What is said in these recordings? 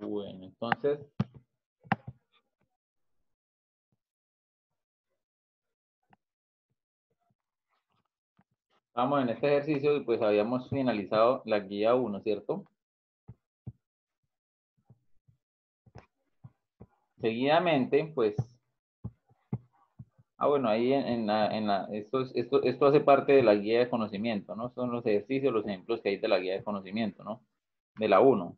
Bueno, entonces, vamos en este ejercicio y pues habíamos finalizado la guía 1, ¿cierto? Seguidamente, pues, bueno, ahí esto hace parte de la guía de conocimiento, ¿no? Son los ejercicios, los ejemplos que hay de la guía de conocimiento, ¿no? De la 1.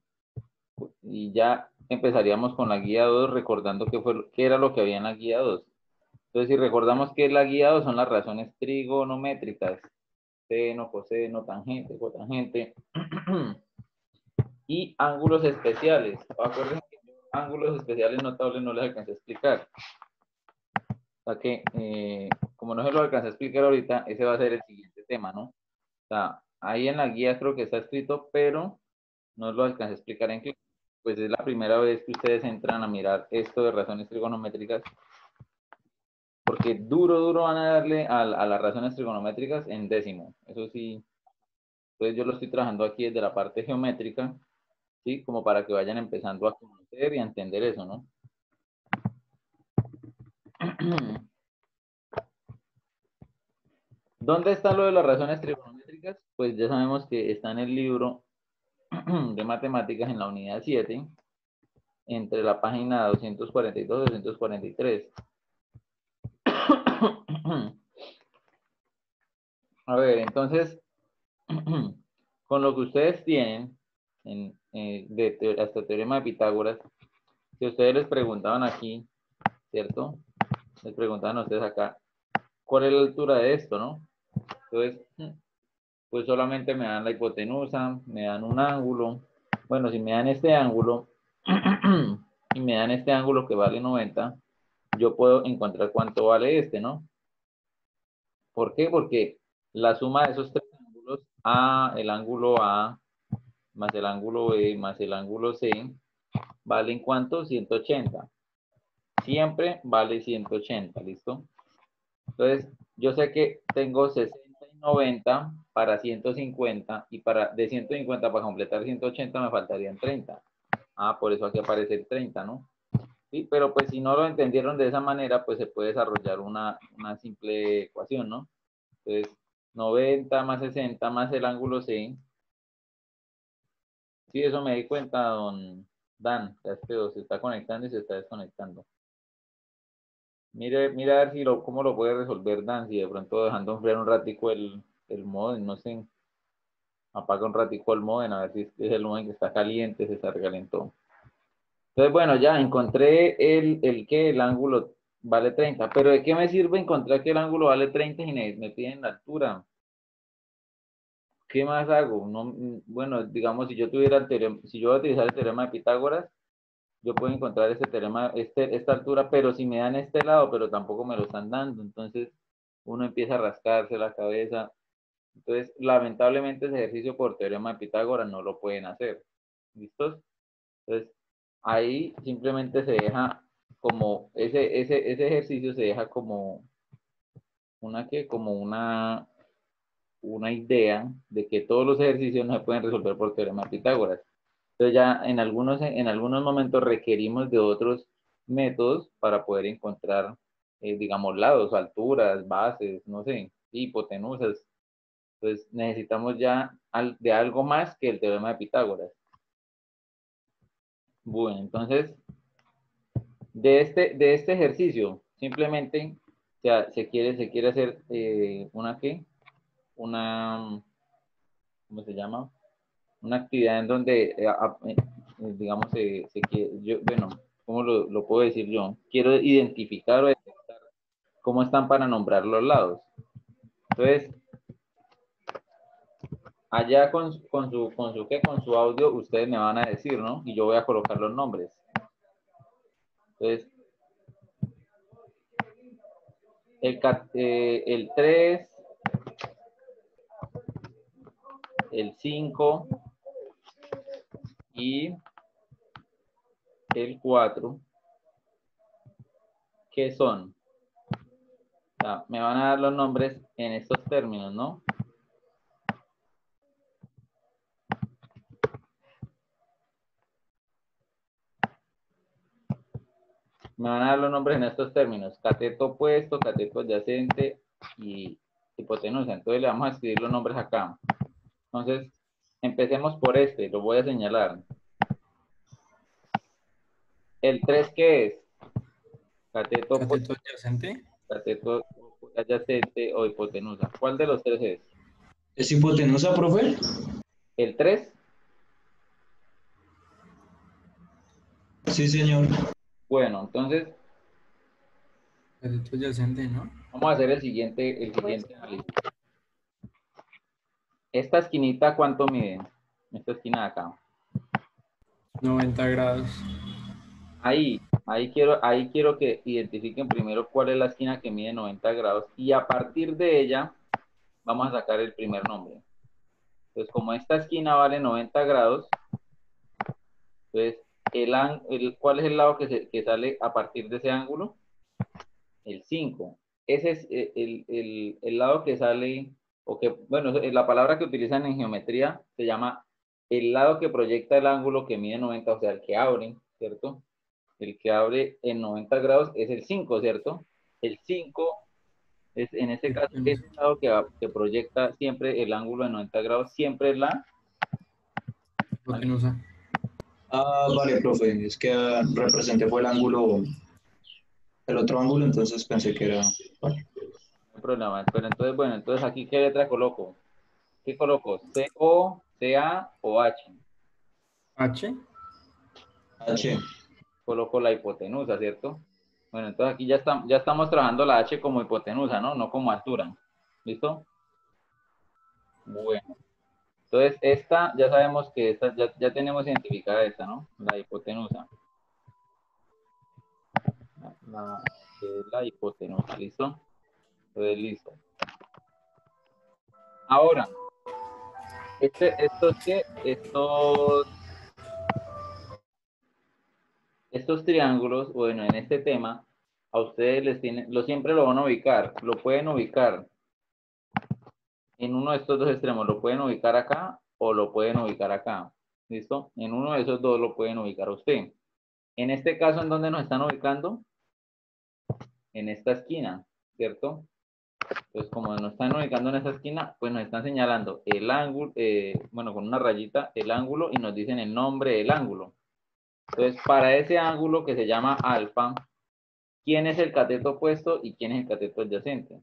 Y ya empezaríamos con la guía 2 recordando qué era lo que había en la guía 2. Entonces, si recordamos que la guía 2 son las razones trigonométricas, seno, coseno, tangente, cotangente, y ángulos especiales. Acuérdense que ángulos especiales notables no les alcancé a explicar. O sea que, como no se lo alcancé a explicar ahorita, ese va a ser el siguiente tema, ¿no? O sea, ahí en la guía creo que está escrito, pero no lo alcancé a explicar en clase. Pues es la primera vez que ustedes entran a mirar esto de razones trigonométricas, porque duro van a darle a las razones trigonométricas en décimo. Eso sí, entonces yo lo estoy trabajando aquí desde la parte geométrica, ¿sí? Como para que vayan empezando a conocer y a entender eso, ¿no? ¿Dónde está lo de las razones trigonométricas? Pues ya sabemos que está en el libro de matemáticas en la unidad 7, entre la página 242 y 243. A ver, entonces, con lo que ustedes tienen hasta el teorema de Pitágoras, si ustedes les preguntaban aquí, ¿cierto? Les preguntaban a ustedes acá, ¿cuál es la altura de esto, no? Entonces, pues solamente me dan la hipotenusa, me dan un ángulo. Bueno, si me dan este ángulo y me dan este ángulo que vale 90, yo puedo encontrar cuánto vale este, ¿no? ¿Por qué? Porque la suma de esos tres ángulos, el ángulo A más el ángulo B más el ángulo C, ¿valen cuánto? 180. Siempre vale 180, ¿listo? Entonces, yo sé que tengo 60 y 90 para 150 y de 150 para completar 180 me faltarían 30. Por eso aquí aparece el 30, ¿no? Sí, pero pues si no lo entendieron de esa manera, pues se puede desarrollar una simple ecuación, ¿no? Entonces, 90 más 60 más el ángulo C. Sí, eso me di cuenta, don Dan. Ya se está conectando y se está desconectando. Mire a ver cómo lo puede resolver Dan, si de pronto dejando enfriar un ratico el modem, no sé, apaga un ratico el modem, a ver si es el modem que está caliente, se recalentó. Entonces, bueno, ya encontré el ángulo vale 30, pero ¿de qué me sirve encontrar que el ángulo vale 30 y me piden la altura? ¿Qué más hago? No, bueno, digamos, si yo tuviera el teorema, si yo voy a utilizar el teorema de Pitágoras, yo puedo encontrar este teorema, esta altura, pero si me dan este lado, pero tampoco me lo están dando, entonces uno empieza a rascarse la cabeza. Entonces, lamentablemente ese ejercicio por teorema de Pitágoras no lo pueden hacer. ¿Listos? Entonces, ahí simplemente se deja como, ese ejercicio se deja como como una idea de que todos los ejercicios no se pueden resolver por teorema de Pitágoras. Entonces ya en algunos momentos requerimos de otros métodos para poder encontrar, digamos, lados, alturas, bases, no sé, hipotenusas. Entonces necesitamos ya de algo más que el teorema de Pitágoras. Bueno, entonces, de este ejercicio, simplemente se quiere hacer una, ¿cómo se llama? Una actividad en donde, digamos, bueno, ¿cómo lo puedo decir yo? Quiero identificar o detectar cómo están para nombrar los lados. Entonces, allá con su audio, ustedes me van a decir, ¿no? Y yo voy a colocar los nombres. Entonces, el 3, el 5 y el 4, ¿qué son? O sea, me van a dar los nombres en estos términos, ¿no? Me van a dar los nombres en estos términos: cateto opuesto, cateto adyacente y hipotenusa. Entonces le vamos a escribir los nombres acá. Entonces, empecemos por este, lo voy a señalar. ¿El 3 qué es? Cateto opuesto, Cateto adyacente. cateto adyacente o hipotenusa. ¿Cuál de los tres es? ¿Es hipotenusa, profe? ¿El 3? Sí, señor. Bueno, entonces Cateto adyacente, ¿no? vamos a hacer el siguiente análisis. ¿Esta esquinita cuánto mide? Esta esquina de acá. 90 grados. Ahí quiero que identifiquen primero cuál es la esquina que mide 90 grados y a partir de ella vamos a sacar el primer nombre. Entonces, como esta esquina vale 90 grados, entonces, ¿cuál es el lado que sale a partir de ese ángulo? El 5. Ese es el lado que sale, bueno, la palabra que utilizan en geometría se llama el lado que proyecta el ángulo que mide 90, o sea, el que abre, ¿cierto? El que abre en 90 grados es el 5, ¿cierto? El 5 es, en este caso, ese lado que proyecta siempre el ángulo de 90 grados, siempre es la... Hipotenusa. Ah, vale, profe. Es que representé fue el ángulo, el otro ángulo, entonces pensé que era. Vale. No hay problema. Pero entonces, bueno, entonces aquí, ¿qué letra coloco? ¿Qué coloco? ¿C-O, C-A o H? H. H. Coloco la hipotenusa, ¿cierto? Bueno, entonces aquí ya estamos trabajando la H como hipotenusa, ¿no? No como altura. ¿Listo? Bueno. Entonces, esta, ya sabemos que esta, ya tenemos identificada esta, ¿no? La hipotenusa. La hipotenusa, ¿listo? Entonces, listo. Ahora, estos que, estos triángulos, bueno, en este tema, a ustedes siempre lo van a ubicar, lo pueden ubicar en uno de estos dos extremos, lo pueden ubicar acá o lo pueden ubicar acá, ¿listo? En uno de esos dos lo pueden ubicar a usted. En este caso, ¿en dónde nos están ubicando? En esta esquina, ¿cierto? Entonces, como nos están ubicando en esta esquina, pues nos están señalando el ángulo, bueno, con una rayita, el ángulo y nos dicen el nombre del ángulo. Entonces, para ese ángulo que se llama alfa, ¿quién es el cateto opuesto y quién es el cateto adyacente?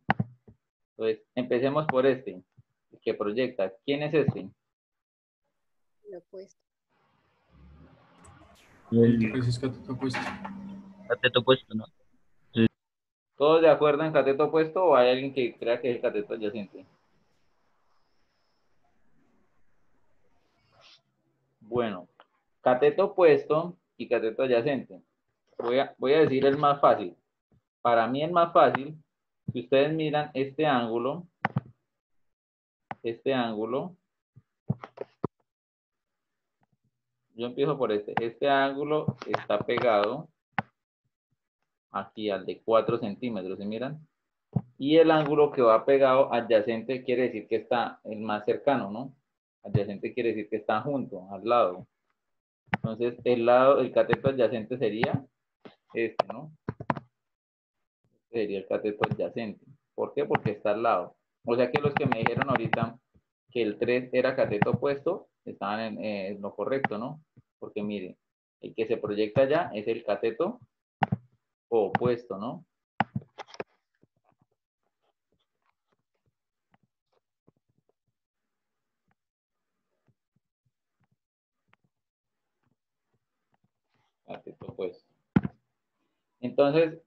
Entonces, empecemos por este, el que proyecta. ¿Quién es este? Lo opuesto. Pues es cateto opuesto. Cateto opuesto, ¿no? Sí. ¿Todos de acuerdo en cateto opuesto o hay alguien que crea que es el cateto adyacente? Bueno, cateto opuesto y cateto adyacente. Voy a decir el más fácil. Para mí el más fácil, si ustedes miran este ángulo, yo empiezo por este ángulo está pegado aquí al de 4 centímetros, ¿sí miran? Y el ángulo que va pegado adyacente quiere decir que está el más cercano, ¿no? Adyacente quiere decir que está junto, al lado. Entonces, el cateto adyacente sería este, ¿no? Sería el cateto adyacente. ¿Por qué? Porque está al lado. O sea que los que me dijeron ahorita que el 3 era cateto opuesto, estaban en lo correcto, ¿no? Porque mire, el que se proyecta allá es el cateto opuesto, ¿no? Cateto opuesto. Entonces,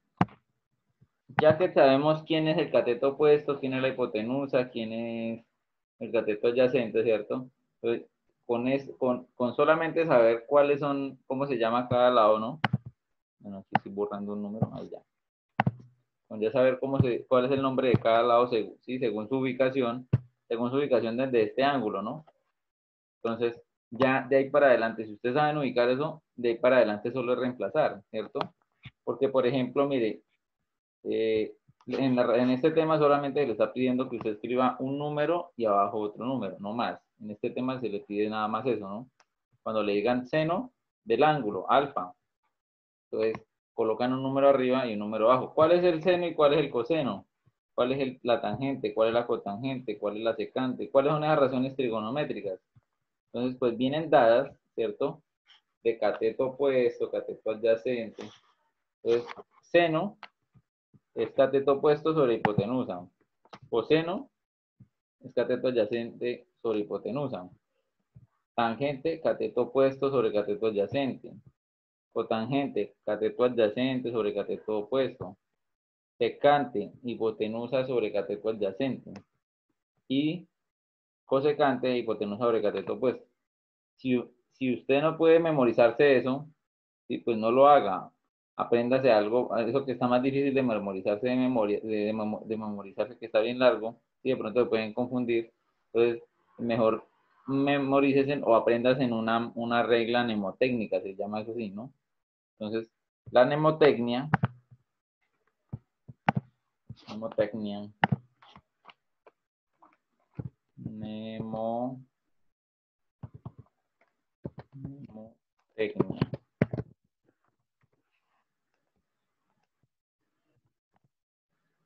ya que sabemos quién es el cateto opuesto, quién es la hipotenusa, quién es el cateto adyacente, ¿cierto? Entonces, con solamente saber cuáles son, cómo se llama cada lado, ¿no? Bueno, aquí estoy borrando un número, ahí ya. Con ya saber cuál es el nombre de cada lado, sí, según su ubicación desde este ángulo, ¿no? Entonces, ya de ahí para adelante, si ustedes saben ubicar eso, de ahí para adelante solo es reemplazar, ¿cierto? Porque, por ejemplo, mire, en este tema solamente le está pidiendo que usted escriba un número y abajo otro número, no más. En este tema se le pide nada más eso, ¿no? Cuando le digan seno del ángulo, alfa. Entonces, colocan un número arriba y un número abajo. ¿Cuál es el seno y cuál es el coseno? ¿Cuál es la tangente? ¿Cuál es la cotangente? ¿Cuál es la secante? ¿Cuáles son esas razones trigonométricas? Entonces, pues vienen dadas, ¿cierto? De cateto opuesto, cateto adyacente. Entonces, seno es cateto opuesto sobre hipotenusa. Coseno es cateto adyacente sobre hipotenusa. Tangente, cateto opuesto sobre cateto adyacente. Cotangente, cateto adyacente sobre cateto opuesto. Secante, hipotenusa sobre cateto adyacente. Y cosecante, hipotenusa sobre cateto opuesto. Si usted no puede memorizarse eso, pues no lo haga. Apréndase algo, eso que está más difícil de memorizarse de memoria, de memorizarse, que está bien largo, y de pronto se pueden confundir. Entonces, mejor memorícese o aprendas en una regla mnemotécnica, se llama eso así, ¿no? Entonces, la mnemotecnia, mnemotecnia,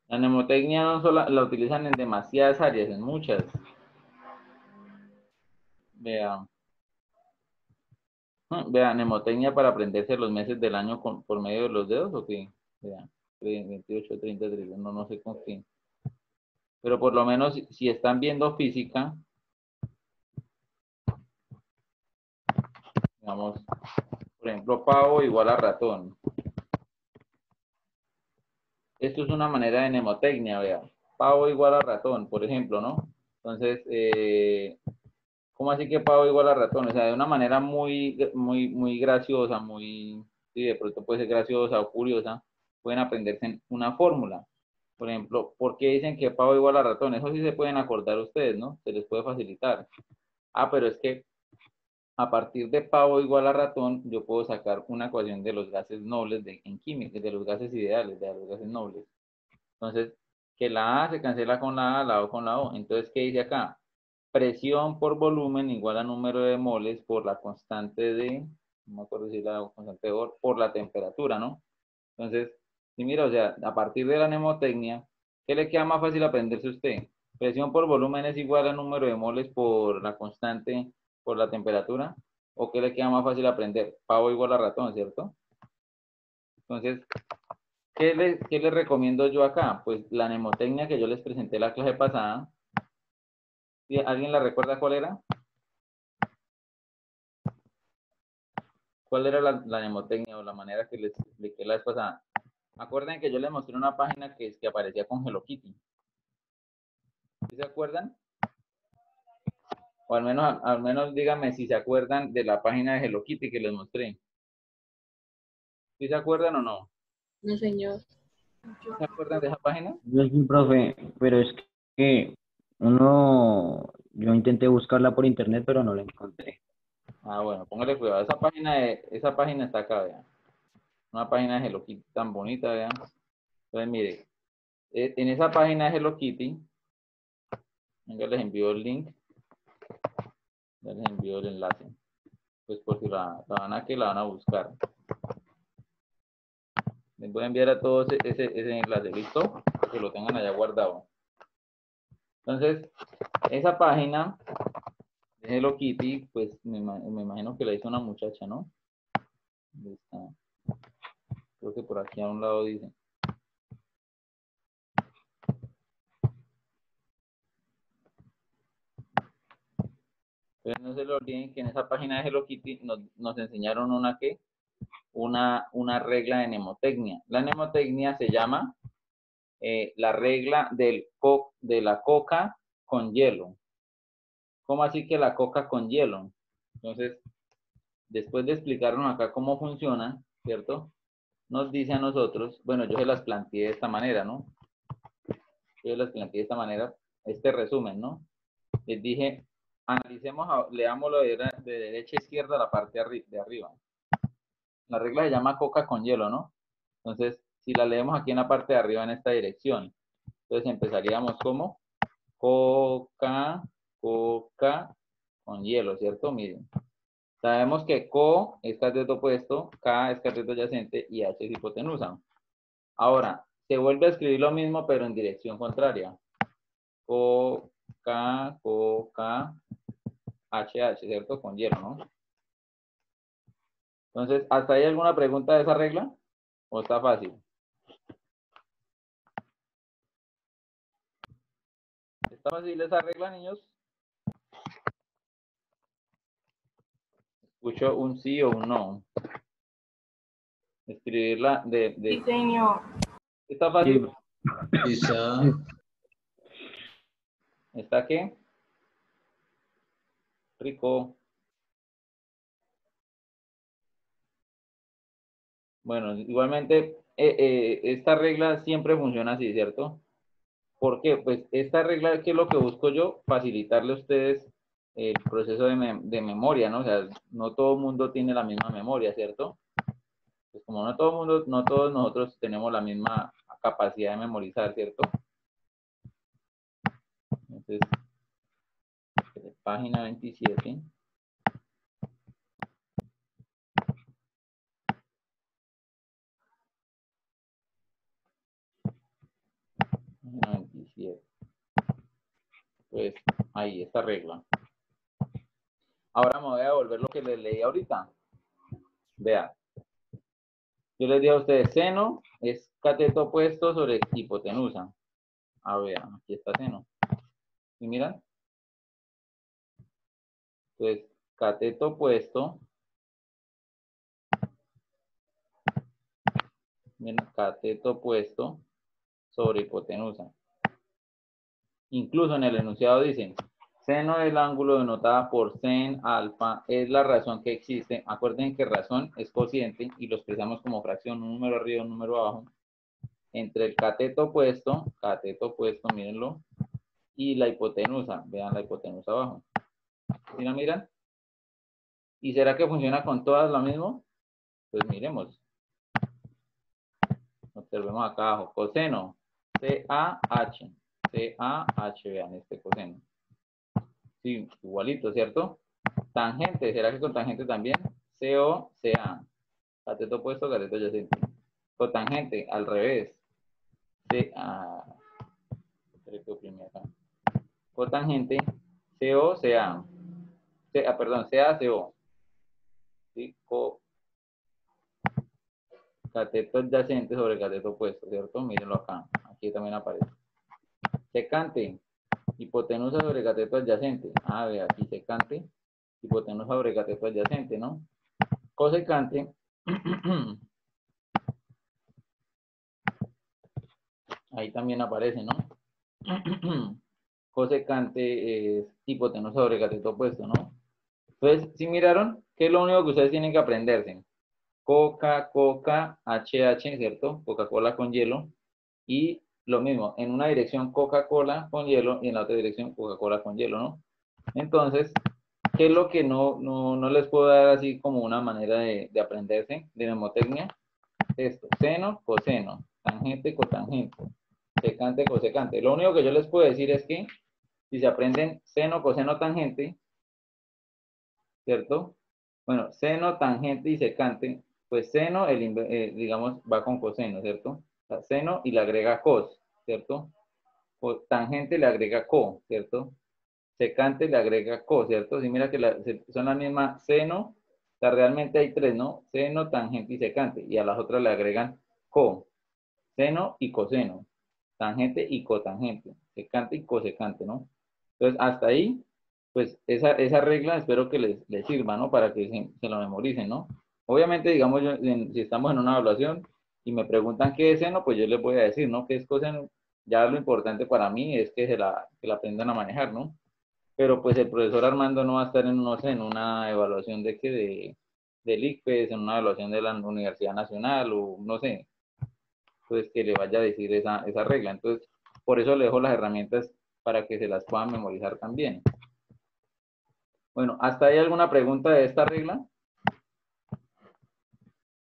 La mnemotecnia no solo la utilizan en demasiadas áreas, en muchas. Vea, mnemotecnia para aprenderse los meses del año por medio de los dedos, ¿o qué? Vea, 28, 30, 31, no sé con qué. Pero por lo menos si están viendo física, digamos, por ejemplo, pavo igual a ratón. Esto es una manera de mnemotecnia, vea. Pavo igual a ratón, por ejemplo, ¿no? Entonces, ¿cómo así que pavo igual a ratón? O sea, de una manera muy graciosa, sí, de pronto puede ser graciosa o curiosa, pueden aprenderse una fórmula. Por ejemplo, ¿por qué dicen que pavo igual a ratón? Eso sí se pueden acordar ustedes, ¿no? Se les puede facilitar. Ah, pero es que a partir de pavo igual a ratón, yo puedo sacar una ecuación de los gases nobles en química, de los gases ideales, de los gases nobles. Entonces, que la A se cancela con la A, la O con la O. Entonces, ¿qué dice acá? Presión por volumen igual a número de moles por la constante de, no me acuerdo si la constante de por la temperatura, ¿no? Entonces, si mira, o sea, a partir de la mnemotecnia, ¿qué le queda más fácil aprenderse a usted? Presión por volumen es igual a número de moles por la constante por la temperatura, ¿o qué le queda más fácil aprender? Pavo igual a ratón, ¿cierto? Entonces, ¿qué les recomiendo yo acá? Pues la mnemotecnia que yo les presenté la clase pasada. ¿Alguien la recuerda cuál era? ¿Cuál era la mnemotecnia o la manera que les expliqué la vez pasada? Acuerden que yo les mostré una página que aparecía con Hello Kitty. ¿Sí se acuerdan? O al menos díganme si se acuerdan de la página de Hello Kitty que les mostré. ¿Sí se acuerdan o no? No, señor. ¿Sí se acuerdan de esa página? Yo sí, profe, pero es que yo intenté buscarla por internet, pero no la encontré. Ah, bueno, póngale cuidado. Esa página está acá, vean. Una página de Hello Kitty tan bonita, vean. Entonces, mire, en esa página de Hello Kitty, venga, les envío el link. Ya les envío el enlace. Pues por si la van a buscar. Les voy a enviar a todos ese enlace, ¿listo? Para que lo tengan allá guardado. Entonces, esa página de Hello Kitty, pues me imagino que la hizo una muchacha, ¿no? ¿Dónde está? Creo que por aquí a un lado dice. Pero no se lo olviden que en esa página de Hello Kitty nos enseñaron una regla de mnemotecnia. La mnemotecnia se llama la regla de la coca con hielo. ¿Cómo así que la coca con hielo? Entonces, después de explicarnos acá cómo funciona, ¿cierto? Nos dice a nosotros, bueno, yo se las planteé de esta manera, ¿no? Yo las planteé de esta manera, este resumen, ¿no? Les dije, analicemos, leámoslo de derecha a izquierda la parte de arriba. La regla se llama coca con hielo, ¿no? Entonces, si la leemos aquí en la parte de arriba en esta dirección, entonces empezaríamos como coca con hielo, ¿cierto? Miren, Sabemos que co es cateto opuesto, k es cateto adyacente y h es hipotenusa. Ahora, se vuelve a escribir lo mismo, pero en dirección contraria. Co, K, H, ¿cierto? Con hielo, ¿no? Entonces, ¿hasta ahí alguna pregunta de esa regla? ¿O está fácil? ¿Está fácil esa regla, niños? Escucho un sí o un no. Escribirla Sí, señor. ¿Está fácil? Quizá ¿Está qué? Rico. Bueno, igualmente, esta regla siempre funciona así, ¿cierto? ¿Por qué? Pues esta regla, ¿qué es lo que busco yo? Facilitarle a ustedes el proceso de memoria, ¿no? O sea, no todo el mundo tiene la misma memoria, ¿cierto? Pues como no todo el mundo, no todos nosotros tenemos la misma capacidad de memorizar, ¿cierto? Entonces, página 27. Página 27. Pues ahí, esta regla. Ahora me voy a devolver lo que les leí ahorita. Vean. Yo les dije a ustedes, seno es cateto opuesto sobre hipotenusa. A ver, aquí está seno. ¿Y miran? Entonces, cateto opuesto. Miren, cateto opuesto sobre hipotenusa. Incluso en el enunciado dicen, seno del ángulo denotada por sen alfa es la razón que existe. Acuerden que razón es cociente y lo expresamos como fracción, un número arriba, un número abajo, entre el cateto opuesto, mírenlo, y la hipotenusa. Vean la hipotenusa abajo. ¿Sí la miran? ¿Y será que funciona con todas lo mismo? Pues miremos. Observemos acá abajo. Coseno. C-A-H. C-A-H. Vean este coseno. Sí, igualito, ¿cierto? Tangente. ¿Será que con tangente también? C-O-C-A. Cateto opuesto, cateto adyacente. Cotangente, al revés. C-A. Cotangente. C-O-C-A. Perdón, C-A-C-O. ¿Sí? Cateto adyacente sobre cateto opuesto, ¿cierto? Mírenlo acá. Aquí también aparece. Secante. Hipotenusa sobre cateto adyacente. Ah, ve, aquí secante. Hipotenusa sobre cateto adyacente, ¿no? Cosecante. Ahí también aparece, ¿no? Cosecante es hipotenusa sobre cateto opuesto, ¿no? Entonces, si miraron, ¿qué es lo único que ustedes tienen que aprenderse? Coca, HH, ¿cierto? Coca-Cola con hielo. Y lo mismo, en una dirección Coca-Cola con hielo y en la otra dirección Coca-Cola con hielo, ¿no? Entonces, ¿qué es lo que no les puedo dar así como una manera de aprenderse de mnemotecnia? Esto, seno, coseno, tangente, cotangente, secante, cosecante. Lo único que yo les puedo decir es que si se aprenden seno, coseno, tangente, ¿cierto? Bueno, seno, tangente y secante, pues seno, digamos, va con coseno, ¿cierto? O sea, seno y le agrega cos, ¿cierto? O tangente le agrega co, ¿cierto? Secante le agrega co, ¿cierto? Si mira que son la misma seno, o sea, realmente hay tres, ¿no? Seno, tangente y secante, y a las otras le agregan co, seno y coseno, tangente y cotangente, secante y cosecante, ¿no? Entonces, hasta ahí, pues esa regla espero que les sirva, ¿no? Para que se lo memoricen, ¿no? Obviamente, digamos, si estamos en una evaluación y me preguntan qué es seno, pues yo les voy a decir, ¿no? ¿Qué es coseno? Ya lo importante para mí es que que la aprendan a manejar, ¿no? Pero pues el profesor Armando no va a estar en, no sé, en una evaluación del ICFES, en una evaluación de la Universidad Nacional o no sé, pues que le vaya a decir esa regla. Entonces, por eso le dejo las herramientas para que se las puedan memorizar también. Bueno, ¿hasta ahí alguna pregunta de esta regla?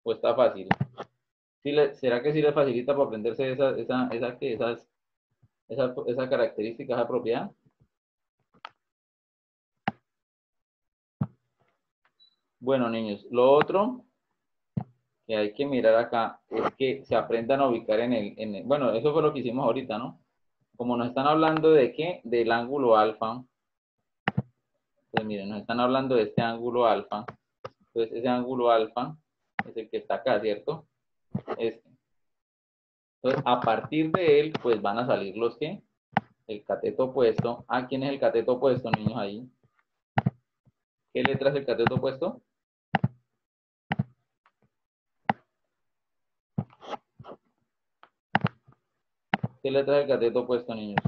¿O está fácil? ¿Será que sí le facilita para aprenderse esa característica, esa propiedad? Bueno, niños, lo otro que hay que mirar acá es que se aprendan a ubicar bueno, eso fue lo que hicimos ahorita, ¿no? Como nos están hablando de qué, del ángulo alfa, pues miren, nos están hablando de este ángulo alfa. Entonces, ese ángulo alfa es el que está acá, ¿cierto? Este. Entonces, a partir de él, pues van a salir los que, el cateto opuesto. Ah, ¿quién es el cateto opuesto, niños, ahí? ¿Qué letra es el cateto opuesto? ¿Qué letra es el cateto opuesto, niños?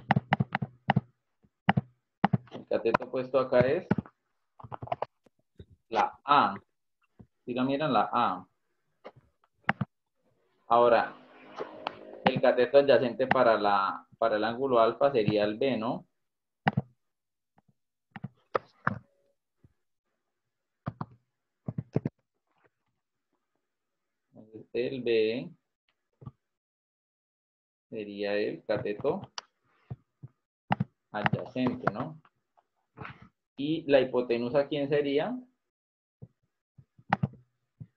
El cateto opuesto acá es la A. Si la miran, la A. Ahora, el cateto adyacente para el ángulo alfa sería el B, ¿no? Entonces, el B sería el cateto adyacente, ¿no? Y la hipotenusa, ¿quién sería?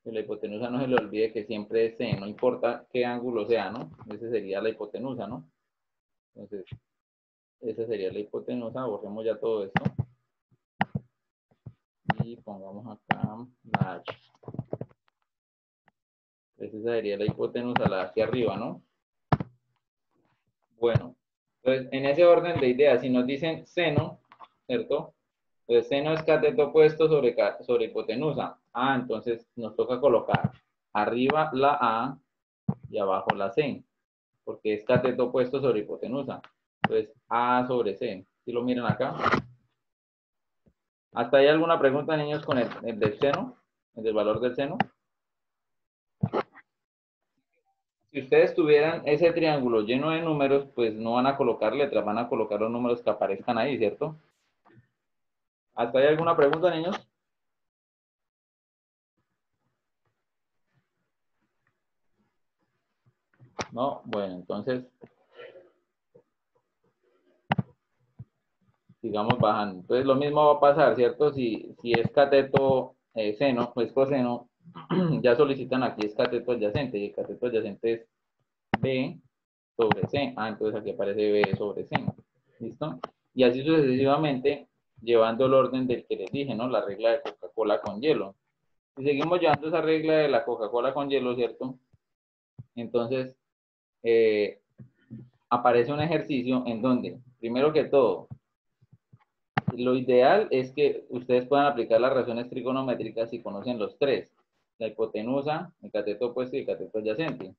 Que la hipotenusa no se le olvide que siempre es C, no importa qué ángulo sea, ¿no? Esa sería la hipotenusa, ¿no? Entonces, esa sería la hipotenusa. Borremos ya todo esto. Y pongamos acá la H. Esa sería la hipotenusa, la de aquí arriba, ¿no? Bueno, entonces en ese orden de ideas, si nos dicen seno, ¿cierto? Entonces seno es cateto opuesto sobre hipotenusa. Ah, entonces nos toca colocar arriba la A y abajo la C, porque es cateto opuesto sobre hipotenusa. Entonces A sobre C. ¿Sí lo miran acá? ¿Hasta ahí alguna pregunta, niños, con el del seno? ¿El del valor del seno? Si ustedes tuvieran ese triángulo lleno de números, pues no van a colocar letras, van a colocar los números que aparezcan ahí, ¿cierto? ¿Hasta ahí alguna pregunta, niños? No, bueno, entonces sigamos bajando. Entonces lo mismo va a pasar, ¿cierto? Si es cateto seno, pues coseno, ya solicitan aquí es cateto adyacente, y el cateto adyacente es B sobre C. Ah, entonces aquí aparece B sobre C. ¿Listo? Y así sucesivamente, llevando el orden del que les dije, ¿no? La regla de Coca-Cola con hielo. Si seguimos llevando esa regla de la Coca-Cola con hielo, ¿cierto? Entonces, aparece un ejercicio en donde, primero que todo, lo ideal es que ustedes puedan aplicar las razones trigonométricas si conocen los tres, la hipotenusa, el cateto opuesto y el cateto adyacente.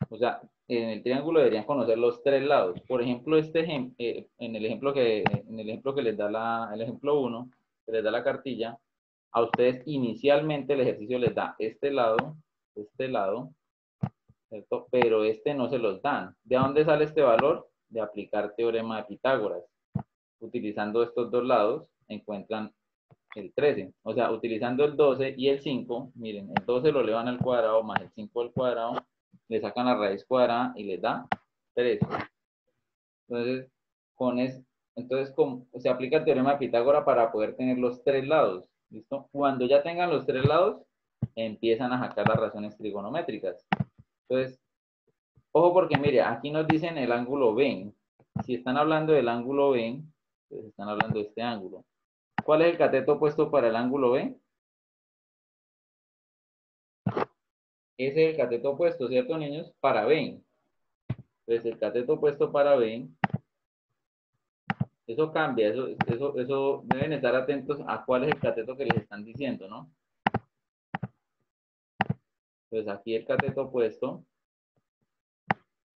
O sea, en el triángulo deberían conocer los tres lados. Por ejemplo, en el ejemplo que les da el ejemplo 1, que les da la cartilla, a ustedes inicialmente el ejercicio les da este lado, ¿cierto? Pero este no se los dan. ¿De dónde sale este valor? De aplicar teorema de Pitágoras. Utilizando estos dos lados, encuentran el 13. O sea, utilizando el 12 y el 5, miren, el 12 lo elevan al cuadrado más el 5 al cuadrado, le sacan la raíz cuadrada y les da 13. Entonces, se aplica el teorema de Pitágoras para poder tener los tres lados. ¿Listo? Cuando ya tengan los tres lados, empiezan a sacar las razones trigonométricas. Entonces, ojo porque mire, aquí nos dicen el ángulo B. Si están hablando del ángulo B, pues están hablando de este ángulo. ¿Cuál es el cateto opuesto para el ángulo B? Ese es el cateto opuesto, ¿cierto, niños? Para B. Entonces, el cateto opuesto para B, eso cambia, eso deben estar atentos a cuál es el cateto que les están diciendo, ¿no? Entonces, aquí el cateto opuesto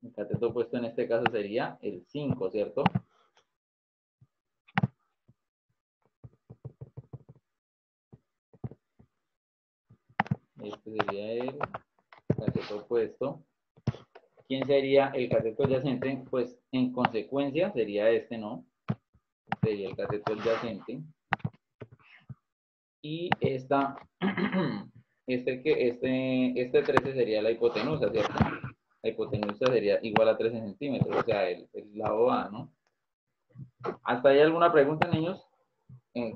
en este caso sería el 5, ¿cierto? Este sería el cateto opuesto. ¿Quién sería el cateto adyacente? Pues en consecuencia sería este, ¿no? Sería el cateto adyacente. Y este 13 sería la hipotenusa, ¿cierto? La hipotenusa sería igual a 13 centímetros, o sea, el lado A, ¿no? ¿Hasta ahí alguna pregunta, niños?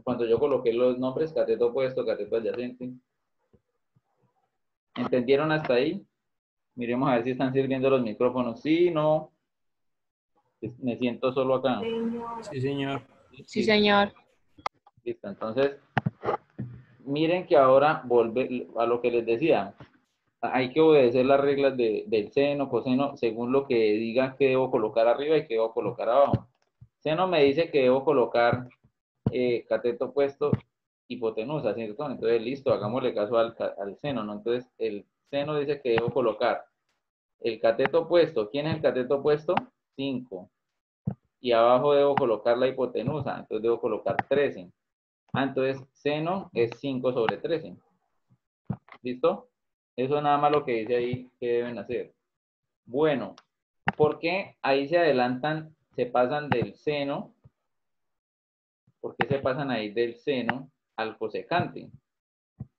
cuando yo coloqué los nombres, cateto opuesto, cateto adyacente. ¿Entendieron hasta ahí? Miremos a ver si están sirviendo los micrófonos. Sí, no. Me siento solo acá. Sí, señor. Sí, señor. Listo, entonces, miren que ahora volve a lo que les decía. Hay que obedecer las reglas del seno, coseno, según lo que diga que debo colocar arriba y que debo colocar abajo. Seno me dice que debo colocar cateto opuesto, hipotenusa, ¿cierto? Entonces, listo, hagámosle caso al seno, ¿no? Entonces, el seno dice que debo colocar el cateto opuesto. ¿Quién es el cateto opuesto? 5. Y abajo debo colocar la hipotenusa, entonces debo colocar 13. Entonces, seno es 5 sobre 13. ¿Listo? Eso es nada más lo que dice ahí que deben hacer. Bueno, ¿por qué ahí se adelantan, se pasan del seno? ¿Por qué se pasan ahí del seno al cosecante?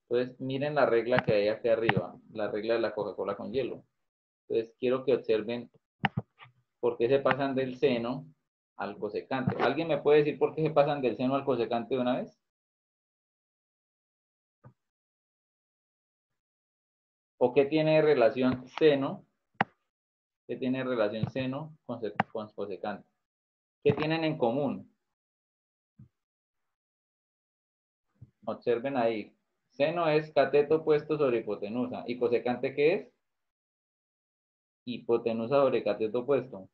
Entonces, miren la regla que hay aquí arriba, la regla de la Coca-Cola con hielo. Entonces, quiero que observen por qué se pasan del seno al cosecante. ¿Alguien me puede decir por qué se pasan del seno al cosecante de una vez? ¿O qué tiene relación seno? ¿Qué tiene relación seno con cosecante? ¿Qué tienen en común? Observen ahí. Seno es cateto opuesto sobre hipotenusa. ¿Y cosecante qué es? Hipotenusa sobre cateto opuesto.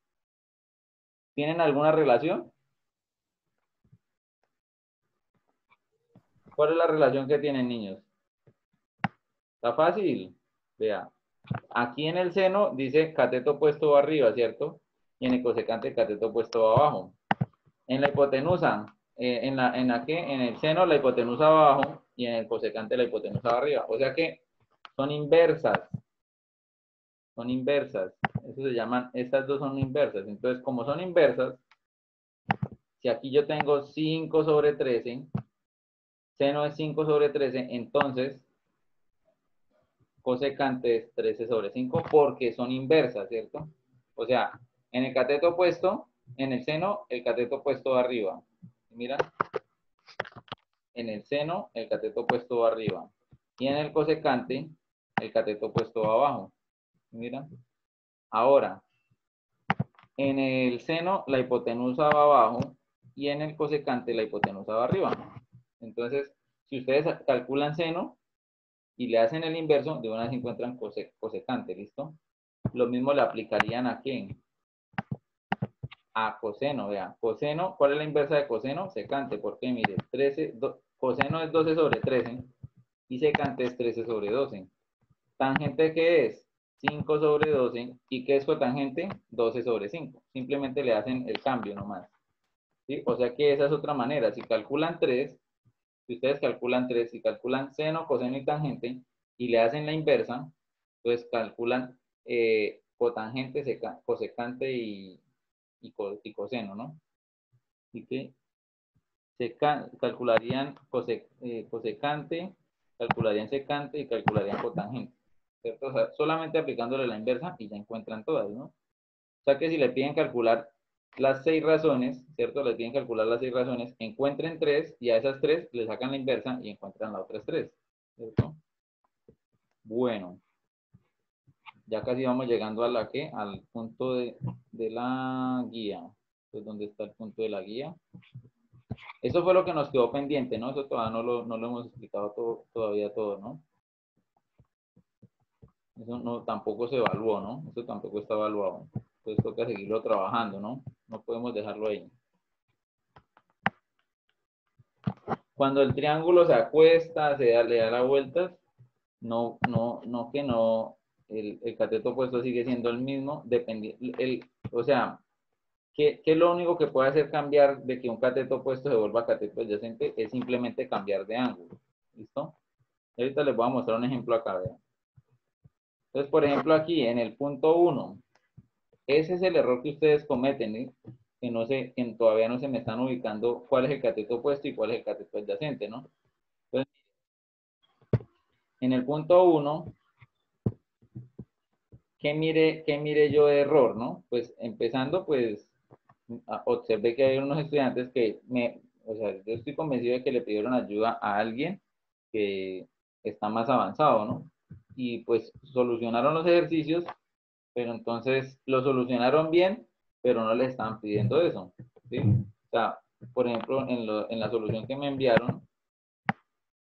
¿Tienen alguna relación? ¿Cuál es la relación que tienen, niños? Está fácil. Vea. Aquí en el seno dice cateto opuesto va arriba, ¿cierto? Y en el cosecante cateto opuesto va abajo. En la hipotenusa, en el seno la hipotenusa va abajo y en el cosecante la hipotenusa va arriba. O sea que son inversas. Son inversas. Eso se llaman, estas dos son inversas. Entonces, como son inversas, si aquí yo tengo 5 sobre 13, seno es 5 sobre 13, entonces cosecante es 13 sobre 5 porque son inversas, ¿cierto? O sea, en el cateto opuesto, en el seno, el cateto opuesto va arriba. Mira, en el seno, el cateto opuesto va arriba. Y en el cosecante, el cateto opuesto va abajo. Mira. Ahora, en el seno, la hipotenusa va abajo y en el cosecante, la hipotenusa va arriba. Entonces, si ustedes calculan seno y le hacen el inverso, de una vez encuentran cosecante, ¿listo? Lo mismo le aplicarían a quién? A coseno, vean. Coseno, ¿cuál es la inversa de coseno? Secante, porque mire, coseno es 12 sobre 13 y secante es 13 sobre 12. ¿Tangente qué es? 5 sobre 12. ¿Y qué es cotangente? 12 sobre 5. Simplemente le hacen el cambio nomás. ¿Sí? O sea que esa es otra manera. Si calculan 3, si ustedes calculan 3, si calculan seno, coseno y tangente y le hacen la inversa, pues calculan cotangente, cosecante y coseno, ¿no? Así que calcularían cosecante, calcularían secante y calcularían cotangente, ¿cierto? O sea, solamente aplicándole la inversa y ya encuentran todas, ¿no? O sea que si le piden calcular las 6 razones, ¿cierto? Le piden calcular las 6 razones, encuentren 3 y a esas 3 le sacan la inversa y encuentran las otras 3, ¿cierto? Bueno, ya casi vamos llegando a al punto de la guía. Entonces, ¿dónde está el punto de la guía? Eso fue lo que nos quedó pendiente, ¿no? Eso todavía no lo hemos explicado todavía todo, ¿no? Eso no, tampoco se evaluó, ¿no? Eso tampoco está evaluado. Entonces toca seguirlo trabajando, ¿no? No podemos dejarlo ahí. Cuando el triángulo se acuesta, le da la vuelta, el cateto opuesto sigue siendo el mismo, o sea, ¿qué es lo único que puede hacer cambiar de que un cateto opuesto se vuelva cateto adyacente? Es simplemente cambiar de ángulo. ¿Listo? Y ahorita les voy a mostrar un ejemplo acá, vean. Entonces, por ejemplo, aquí en el punto 1, ese es el error que ustedes cometen, ¿eh? Que todavía no se me están ubicando cuál es el cateto opuesto y cuál es el cateto adyacente, ¿no? Entonces, en el punto 1, ¿qué mire yo de error, no? Pues empezando, pues observé que hay unos estudiantes que O sea, yo estoy convencido de que le pidieron ayuda a alguien que está más avanzado, ¿no? Y pues solucionaron los ejercicios, pero entonces lo solucionaron bien, pero no les estaban pidiendo eso, ¿sí? O sea, por ejemplo, en la solución que me enviaron,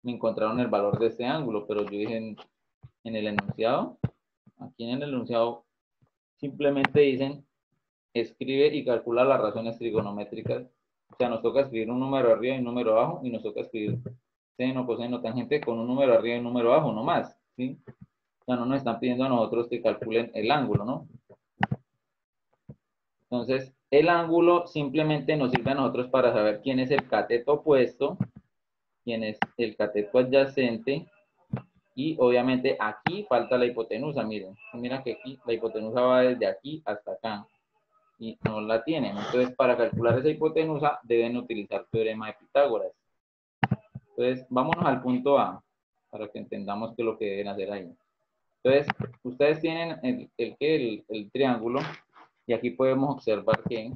me encontraron el valor de este ángulo, pero yo dije en el enunciado, aquí en el enunciado, simplemente dicen, escribe y calcula las razones trigonométricas. O sea, nos toca escribir un número arriba y un número abajo, y nos toca escribir seno, coseno, tangente con un número arriba y un número abajo, no más, ¿sí? O sea, no nos están pidiendo a nosotros que calculen el ángulo, ¿no? Entonces, el ángulo simplemente nos sirve a nosotros para saber quién es el cateto opuesto, quién es el cateto adyacente, y obviamente aquí falta la hipotenusa, miren. Mira que aquí la hipotenusa va desde aquí hasta acá, y no la tienen. Entonces, para calcular esa hipotenusa, deben utilizar teorema de Pitágoras. Entonces, vámonos al punto A, para que entendamos qué es lo que deben hacer ahí. Entonces, ustedes tienen el triángulo, y aquí podemos observar que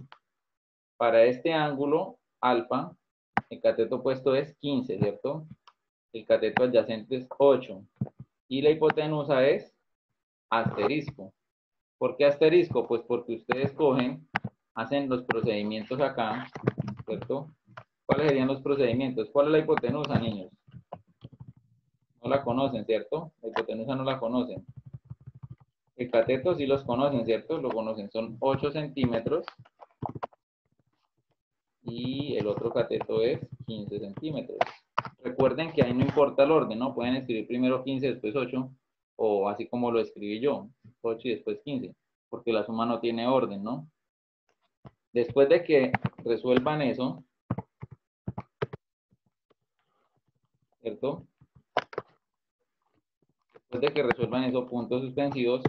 para este ángulo alfa, el cateto opuesto es 15, ¿cierto? El cateto adyacente es 8. Y la hipotenusa es asterisco. ¿Por qué asterisco? Pues porque ustedes cogen, hacen los procedimientos acá, ¿cierto? ¿Cuáles serían los procedimientos? ¿Cuál es la hipotenusa, niños? No la conocen, ¿cierto? La hipotenusa no la conocen. El cateto sí los conocen, ¿cierto? Lo conocen, son 8 centímetros. Y el otro cateto es 15 centímetros. Recuerden que ahí no importa el orden, ¿no? Pueden escribir primero 15, después 8, o así como lo escribí yo, 8 y después 15, porque la suma no tiene orden, ¿no? Después de que resuelvan eso, ¿cierto? Después de que resuelvan esos puntos suspensivos,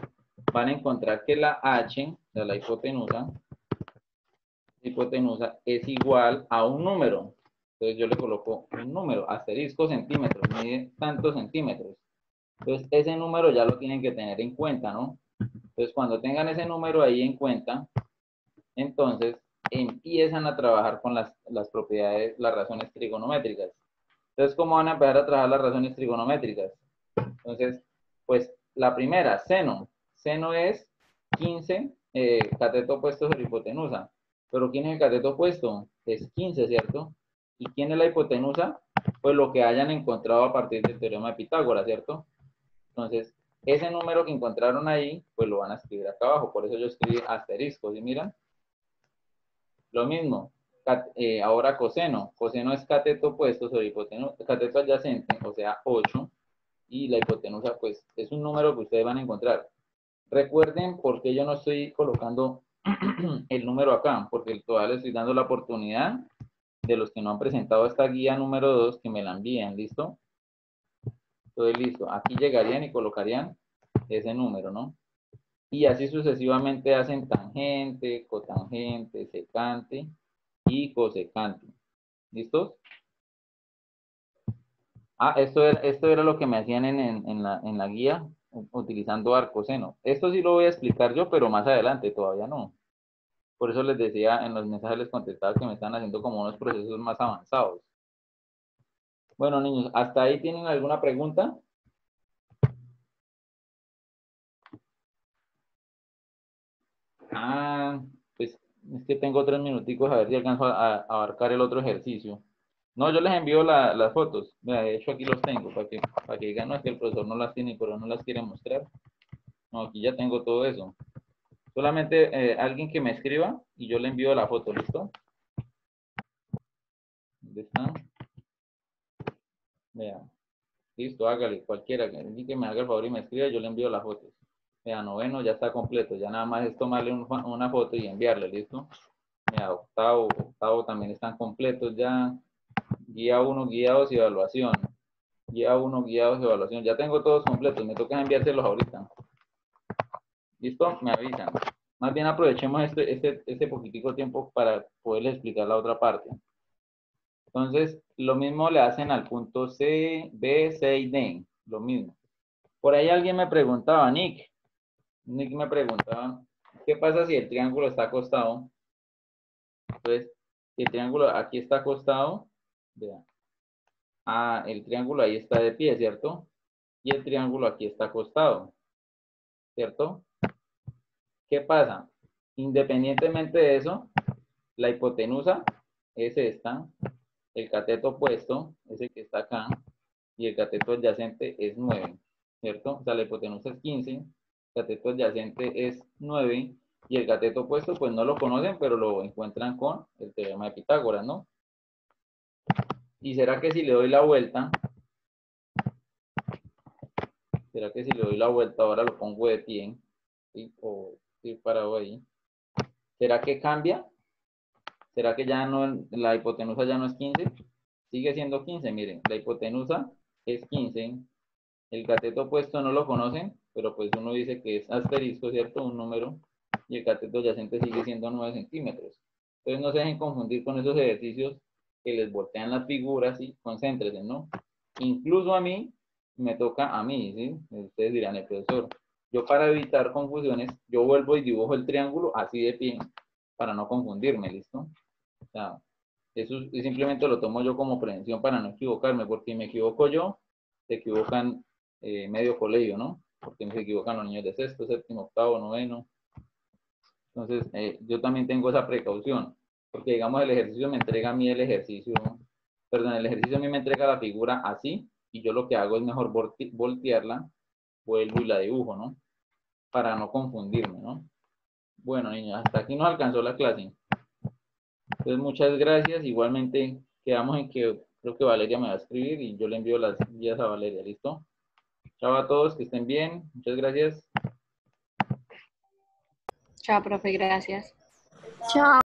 van a encontrar que la h, o sea, la hipotenusa es igual a un número. Entonces yo le coloco un número, asterisco centímetros, mide tantos centímetros. Entonces ese número ya lo tienen que tener en cuenta, ¿no? Entonces cuando tengan ese número ahí en cuenta, entonces empiezan a trabajar con las propiedades, las razones trigonométricas. Entonces, ¿cómo van a empezar a trabajar las razones trigonométricas? Entonces, pues la primera, seno. Seno es 15 cateto opuesto sobre hipotenusa. Pero ¿quién es el cateto opuesto? Es 15, ¿cierto? ¿Y quién es la hipotenusa? Pues lo que hayan encontrado a partir del teorema de Pitágoras, ¿cierto? Entonces, ese número que encontraron ahí, pues lo van a escribir acá abajo. Por eso yo escribí asterisco, ¿sí miran? Lo mismo, ahora coseno. Coseno es cateto opuesto sobre hipotenusa, cateto adyacente, o sea, 8. Y la hipotenusa, pues, es un número que ustedes van a encontrar. Recuerden por qué yo no estoy colocando el número acá, porque todavía les estoy dando la oportunidad de los que no han presentado esta guía número 2 que me la envíen, ¿listo? Entonces, listo. Aquí llegarían y colocarían ese número, ¿no? Y así sucesivamente hacen tangente, cotangente, secante y cosecante. ¿Listos? Ah, esto era lo que me hacían en la guía utilizando arcoseno. Esto sí lo voy a explicar yo, pero más adelante, todavía no. Por eso les decía, en los mensajes les contestaba que me están haciendo como unos procesos más avanzados. Bueno, niños, ¿hasta ahí tienen alguna pregunta? Ah, pues es que tengo 3 minuticos a ver si alcanzo a abarcar el otro ejercicio. No, yo les envío las fotos. Mira, de hecho aquí los tengo para que digan, no, es que el profesor no las tiene, pero no las quiere mostrar. No, aquí ya tengo todo eso. Solamente alguien que me escriba y yo le envío la foto, ¿listo? ¿Dónde está? Vea. Listo, hágale, cualquiera. Alguien que me haga el favor y me escriba, yo le envío las fotos. Vea, noveno ya está completo. Ya nada más es tomarle una foto y enviarle, ¿listo? Mira, octavo también están completos ya. Guía 1, guía 2 y evaluación. Guía 1, guía 2 y evaluación. Ya tengo todos completos. Me toca enviárselos ahorita. ¿Listo? Me avisan. Más bien aprovechemos este poquitico tiempo para poderles explicar la otra parte. Entonces, lo mismo le hacen al punto C, B, C y D. Lo mismo. Por ahí alguien me preguntaba, Nick me preguntaba, ¿qué pasa si el triángulo está acostado? Entonces, El triángulo aquí está acostado, vea. Ah, el triángulo ahí está de pie, ¿cierto? Y el triángulo aquí está acostado, ¿cierto? ¿Qué pasa? Independientemente de eso, la hipotenusa es esta, el cateto opuesto es el que está acá, y el cateto adyacente es 9, ¿cierto? O sea, la hipotenusa es 15, el cateto adyacente es 9, y el cateto opuesto, pues no lo conocen, pero lo encuentran con el teorema de Pitágoras, ¿no? ¿Y será que si le doy la vuelta, ahora lo pongo de pie, ¿sí? O estoy parado ahí, ¿será que cambia? ¿Será que ya no, la hipotenusa ya no es 15? Sigue siendo 15, miren, la hipotenusa es 15, el cateto opuesto no lo conocen, pero pues uno dice que es asterisco, ¿cierto? Un número, y el cateto adyacente sigue siendo 9 centímetros. Entonces no se dejen confundir con esos ejercicios que les voltean las figuras y concéntrense, ¿no? Incluso a mí, me toca a mí, ¿sí? Ustedes dirán, el profesor, yo para evitar confusiones, yo vuelvo y dibujo el triángulo así de pie, para no confundirme, ¿listo? O sea, eso simplemente lo tomo yo como prevención para no equivocarme, porque si me equivoco yo, se equivocan medio colegio, ¿no? Porque se equivocan los niños de sexto, séptimo, octavo, noveno. Entonces, yo también tengo esa precaución, porque digamos el ejercicio me entrega a mí el ejercicio a mí me entrega la figura así, y yo lo que hago es mejor voltearla, vuelvo y la dibujo, ¿no? Para no confundirme, ¿no? Bueno, niños, hasta aquí nos alcanzó la clase. Entonces, muchas gracias. Igualmente, quedamos en que creo que Valeria me va a escribir y yo le envío las guías a Valeria, ¿listo? Chao a todos, que estén bien. Muchas gracias. Chao, profe, gracias. Chao.